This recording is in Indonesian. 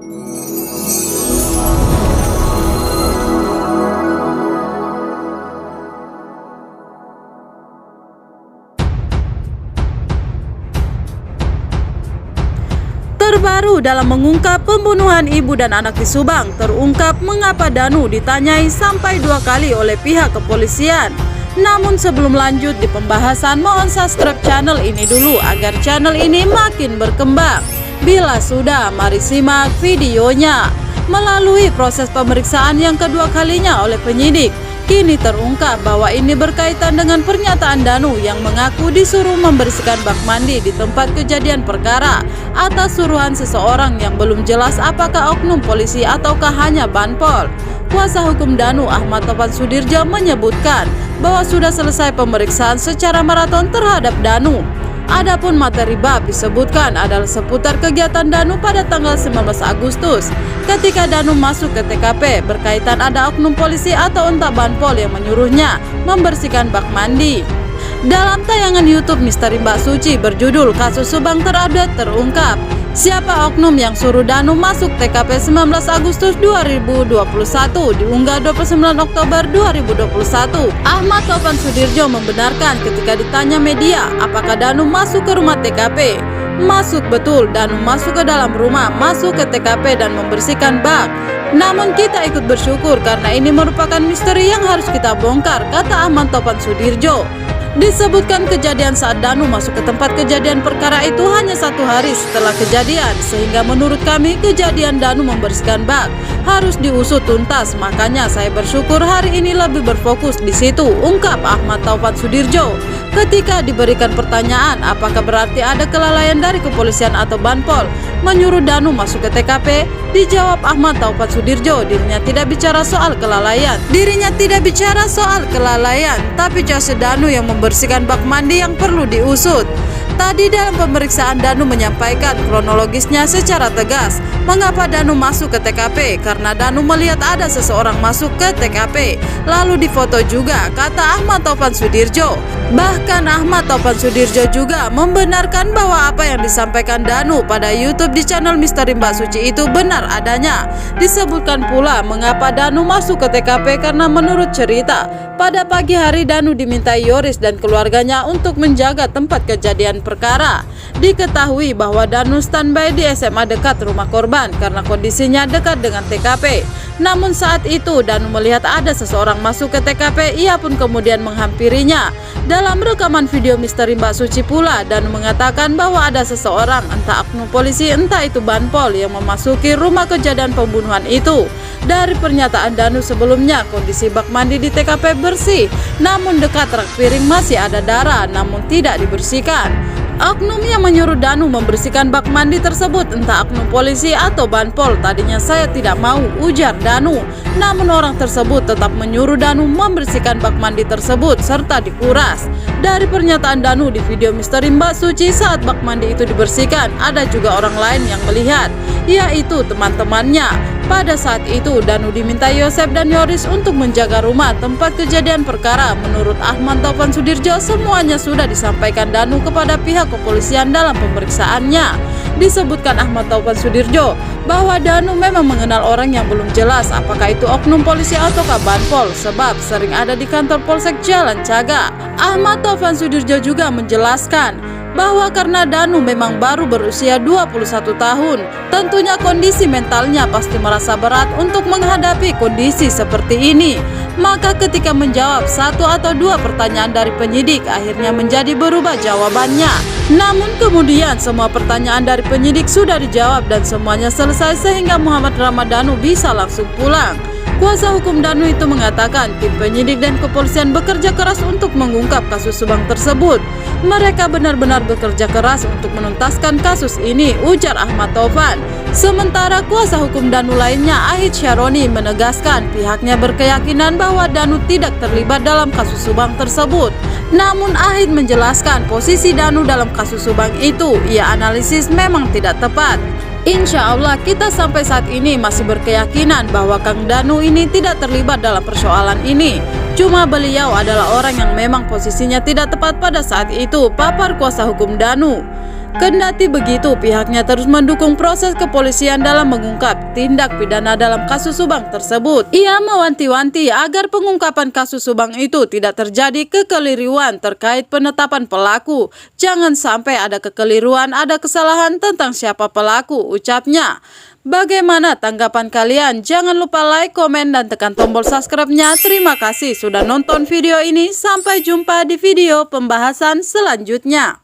Terbaru dalam mengungkap pembunuhan ibu dan anak di Subang, terungkap mengapa Danu ditanyai sampai 2 kali oleh pihak kepolisian. Namun sebelum lanjut di pembahasan, mohon subscribe channel ini dulu agar channel ini makin berkembang. Bila sudah, mari simak videonya. Melalui proses pemeriksaan yang kedua kalinya oleh penyidik, kini terungkap bahwa ini berkaitan dengan pernyataan Danu yang mengaku disuruh membersihkan bak mandi di tempat kejadian perkara atas suruhan seseorang yang belum jelas apakah oknum polisi ataukah hanya banpol. Kuasa hukum Danu Ahmad Taufan Sudirjo menyebutkan bahwa sudah selesai pemeriksaan secara maraton terhadap Danu. Adapun materi bab disebutkan adalah seputar kegiatan Danu pada tanggal 19 Agustus ketika Danu masuk ke TKP berkaitan ada oknum polisi atau entah banpol yang menyuruhnya membersihkan bak mandi. Dalam tayangan YouTube Misteri Mbak Suci berjudul Kasus Subang Terupdate terungkap siapa oknum yang suruh Danu masuk TKP 19 Agustus 2021 diunggah 29 Oktober 2021. Ahmad Taufan Sudirjo membenarkan ketika ditanya media apakah Danu masuk ke rumah TKP. Masuk betul, Danu masuk ke dalam rumah, masuk ke TKP dan membersihkan bak. Namun kita ikut bersyukur karena ini merupakan misteri yang harus kita bongkar, kata Ahmad Taufan Sudirjo. Disebutkan kejadian saat Danu masuk ke tempat kejadian perkara itu hanya 1 hari setelah kejadian, sehingga menurut kami kejadian Danu membersihkan bak harus diusut tuntas. Makanya saya bersyukur hari ini lebih berfokus di situ, ungkap Ahmad Taufan Sudirjo. Ketika diberikan pertanyaan apakah berarti ada kelalaian dari kepolisian atau banpol menyuruh Danu masuk ke TKP, dijawab Ahmad Taufan Sudirjo dirinya tidak bicara soal kelalaian. Tapi jasa Danu yang membersihkan bak mandi yang perlu diusut. Tadi dalam pemeriksaan Danu menyampaikan kronologisnya secara tegas mengapa Danu masuk ke TKP, karena Danu melihat ada seseorang masuk ke TKP lalu difoto juga, kata Ahmad Taufan Sudirjo. Bahkan Ahmad Taufan Sudirjo juga membenarkan bahwa apa yang disampaikan Danu pada YouTube di channel Misteri Mbak Suci itu benar adanya. Disebutkan pula mengapa Danu masuk ke TKP karena menurut cerita pada pagi hari Danu dimintai Yoris dan keluarganya untuk menjaga tempat kejadian perkara. Diketahui bahwa Danu standby di SMA dekat rumah korban karena kondisinya dekat dengan TKP. Namun saat itu Danu melihat ada seseorang masuk ke TKP, ia pun kemudian menghampirinya. Dalam rekaman video Misteri Mbak Suci pula, Danu mengatakan bahwa ada seseorang, entah oknum polisi entah itu banpol, yang memasuki rumah kejadian pembunuhan itu. Dari pernyataan Danu sebelumnya, kondisi bak mandi di TKP bersih, namun dekat rak piring masih ada darah namun tidak dibersihkan. Oknum yang menyuruh Danu membersihkan bak mandi tersebut entah oknum polisi atau banpol. Tadinya saya tidak mau, ujar Danu. Namun orang tersebut tetap menyuruh Danu membersihkan bak mandi tersebut serta dikuras. Dari pernyataan Danu di video Misteri Mbak Suci saat bak mandi itu dibersihkan, ada juga orang lain yang melihat, yaitu teman-temannya. Pada saat itu Danu diminta Yosep dan Yoris untuk menjaga rumah tempat kejadian perkara. Menurut Ahmad Taufan Sudirjo, semuanya sudah disampaikan Danu kepada pihak kepolisian dalam pemeriksaannya. Disebutkan Ahmad Taufan Sudirjo bahwa Danu memang mengenal orang yang belum jelas apakah itu oknum polisi ataukah banpol, sebab sering ada di kantor Polsek Jalan Caga. Ahmad Taufan Sudirjo juga menjelaskan bahwa karena Danu memang baru berusia 21 tahun, tentunya kondisi mentalnya pasti merasa berat untuk menghadapi kondisi seperti ini. Maka ketika menjawab 1 atau 2 pertanyaan dari penyidik, akhirnya menjadi berubah jawabannya. Namun kemudian semua pertanyaan dari penyidik sudah dijawab dan semuanya selesai sehingga Muhammad Ramadhanu bisa langsung pulang. Kuasa hukum Danu itu mengatakan tim penyidik dan kepolisian bekerja keras untuk mengungkap kasus Subang tersebut. Mereka benar-benar bekerja keras untuk menuntaskan kasus ini, ujar Ahmad Taufan. Sementara kuasa hukum Danu lainnya, Ahid Syaroni, menegaskan pihaknya berkeyakinan bahwa Danu tidak terlibat dalam kasus Subang tersebut. Namun Ahid menjelaskan posisi Danu dalam kasus Subang itu ia analisis memang tidak tepat. Insya Allah kita sampai saat ini masih berkeyakinan bahwa Kang Danu ini tidak terlibat dalam persoalan ini. Cuma beliau adalah orang yang memang posisinya tidak tepat pada saat itu, papar kuasa hukum Danu. Kendati begitu, pihaknya terus mendukung proses kepolisian dalam mengungkap tindak pidana dalam kasus Subang tersebut. Ia mewanti-wanti agar pengungkapan kasus Subang itu tidak terjadi kekeliruan terkait penetapan pelaku. Jangan sampai ada kekeliruan, ada kesalahan tentang siapa pelaku, ucapnya. Bagaimana tanggapan kalian? Jangan lupa like, komen, dan tekan tombol subscribe-nya. Terima kasih sudah nonton video ini. Sampai jumpa di video pembahasan selanjutnya.